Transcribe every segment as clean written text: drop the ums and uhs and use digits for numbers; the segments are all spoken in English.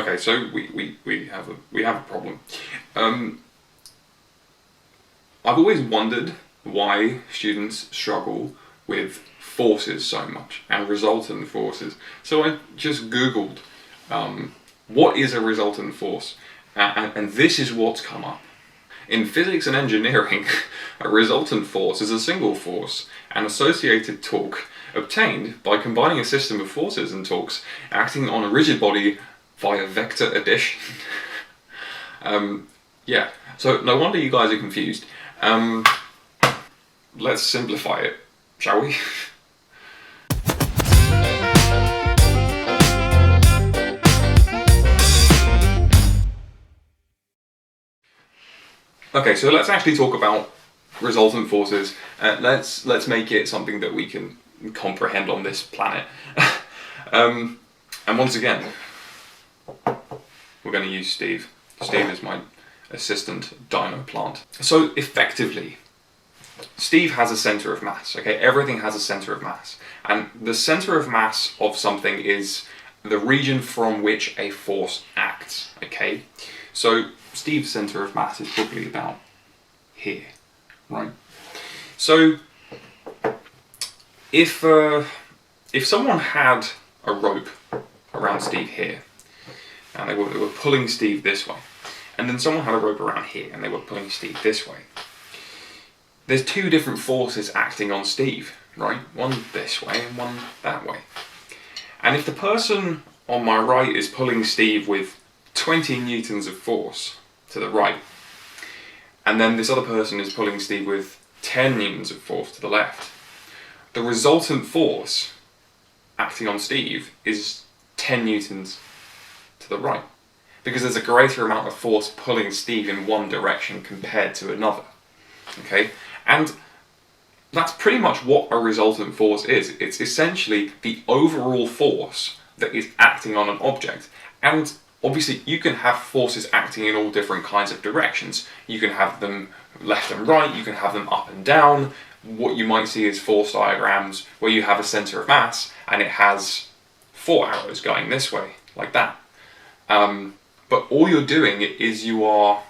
Okay, so we have a problem. I've always wondered why students struggle with forces so much and resultant forces. So I just Googled what is a resultant force, and this is what's come up. In physics and engineering, a resultant force is a single force and associated torque obtained by combining a system of forces and torques acting on a rigid body via vector addition. Yeah, so no wonder you guys are confused. Let's simplify it, shall we? Okay, so let's actually talk about resultant forces. Let's make it something that we can comprehend on this planet. And once again, we're going to use Steve. Steve is my assistant dyno plant. So effectively, Steve has a center of mass. Okay, everything has a center of mass, and the center of mass of something is the region from which a force acts. Okay, so Steve's center of mass is probably about here, right? So if someone had a rope around Steve here, and they were pulling Steve this way, and then someone had a rope around here, and they were pulling Steve this way, there's two different forces acting on Steve, right? One this way and one that way. And if the person on my right is pulling Steve with 20 newtons of force to the right, and then this other person is pulling Steve with 10 newtons of force to the left, the resultant force acting on Steve is 10 newtons to the right, because there's a greater amount of force pulling Steve in one direction compared to another. Okay, and that's pretty much what a resultant force is. It's essentially the overall force that is acting on an object. And obviously you can have forces acting in all different kinds of directions. You can have them left and right, you can have them up and down. What you might see is force diagrams where you have a center of mass and it has 4 arrows going this way, like that. But all you're doing is you are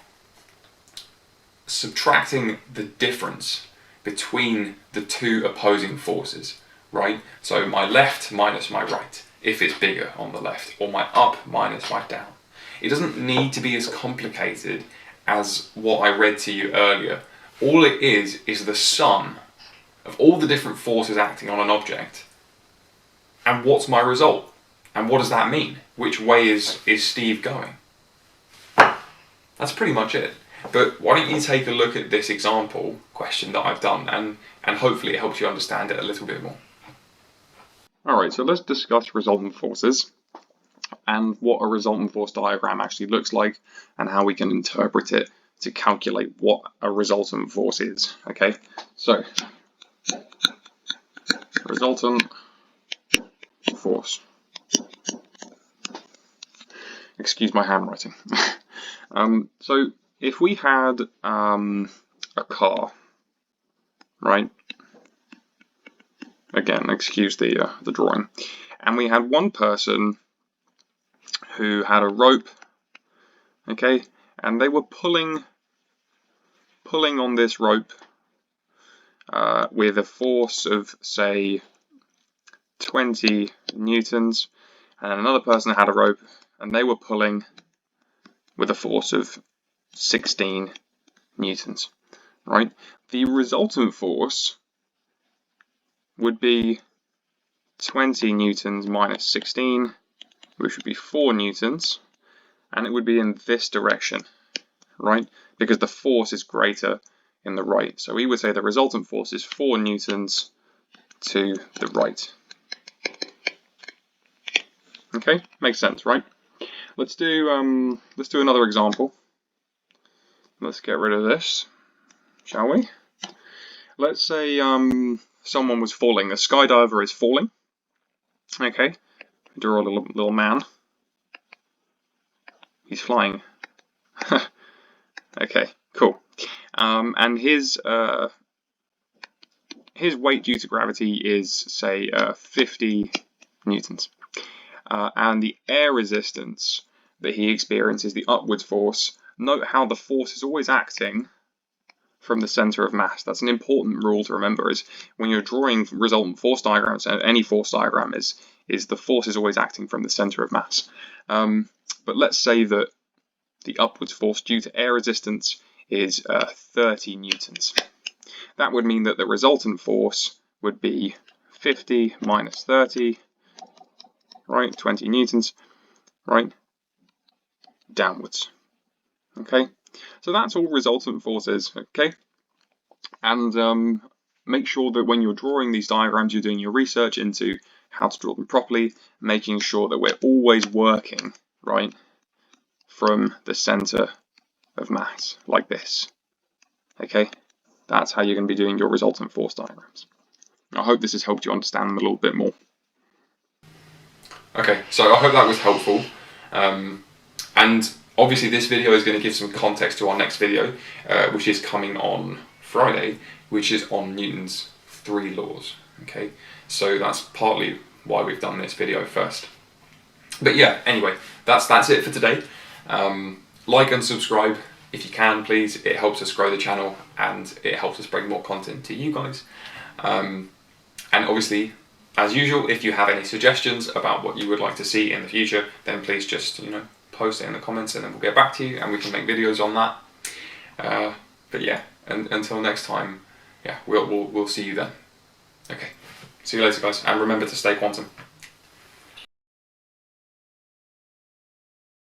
subtracting the difference between the two opposing forces, right? So my left minus my right, if it's bigger on the left, or my up minus my down. It doesn't need to be as complicated as what I read to you earlier. All it is the sum of all the different forces acting on an object. And what's my result? And what does that mean? Which way is Steve going? That's pretty much it. But why don't you take a look at this example question that I've done, and hopefully it helps you understand it a little bit more. Alright, so let's discuss resultant forces and what a resultant force diagram actually looks like and how we can interpret it to calculate what a resultant force is. Okay, so resultant force. Excuse my handwriting. So if we had a car, right? Again, excuse the drawing. And we had one person who had a rope, okay, and they were pulling on this rope with a force of, say, 20 newtons, and another person had a rope and they were pulling with a force of 16 newtons, right? The resultant force would be 20 newtons minus 16, which would be 4 newtons, and it would be in this direction, right? Because the force is greater in the right. So we would say the resultant force is 4 newtons to the right. Okay, makes sense, right? Let's do another example. Let's get rid of this, shall we? Let's say someone was falling. A skydiver is falling. Okay, draw a little man. He's flying. Okay, cool. And his weight due to gravity is, say, 50 newtons. And the air resistance that he experiences the upwards force, note how the force is always acting from the center of mass. That's an important rule to remember, is when you're drawing resultant force diagrams, any force diagram is the force is always acting from the center of mass. But let's say that the upwards force due to air resistance is 30 newtons. That would mean that the resultant force would be 50 minus 30, right, 20 newtons, right, downwards. Okay, so that's all resultant force is, okay? And make sure that when you're drawing these diagrams, you're doing your research into how to draw them properly, making sure that we're always working, right, from the center of mass, like this. Okay, that's how you're going to be doing your resultant force diagrams. I hope this has helped you understand them a little bit more. Okay, so I hope that was helpful. And obviously this video is going to give some context to our next video, which is coming on Friday, which is on Newton's 3 laws. Okay, so that's partly why we've done this video first. But yeah, anyway, that's it for today. Like and subscribe if you can, please. It helps us grow the channel and it helps us bring more content to you guys. And obviously, as usual, if you have any suggestions about what you would like to see in the future, then please just, post it in the comments and then we'll get back to you and we can make videos on that. But yeah, and until next time, yeah, we'll see you then. Okay, see you later, guys, and remember to stay quantum.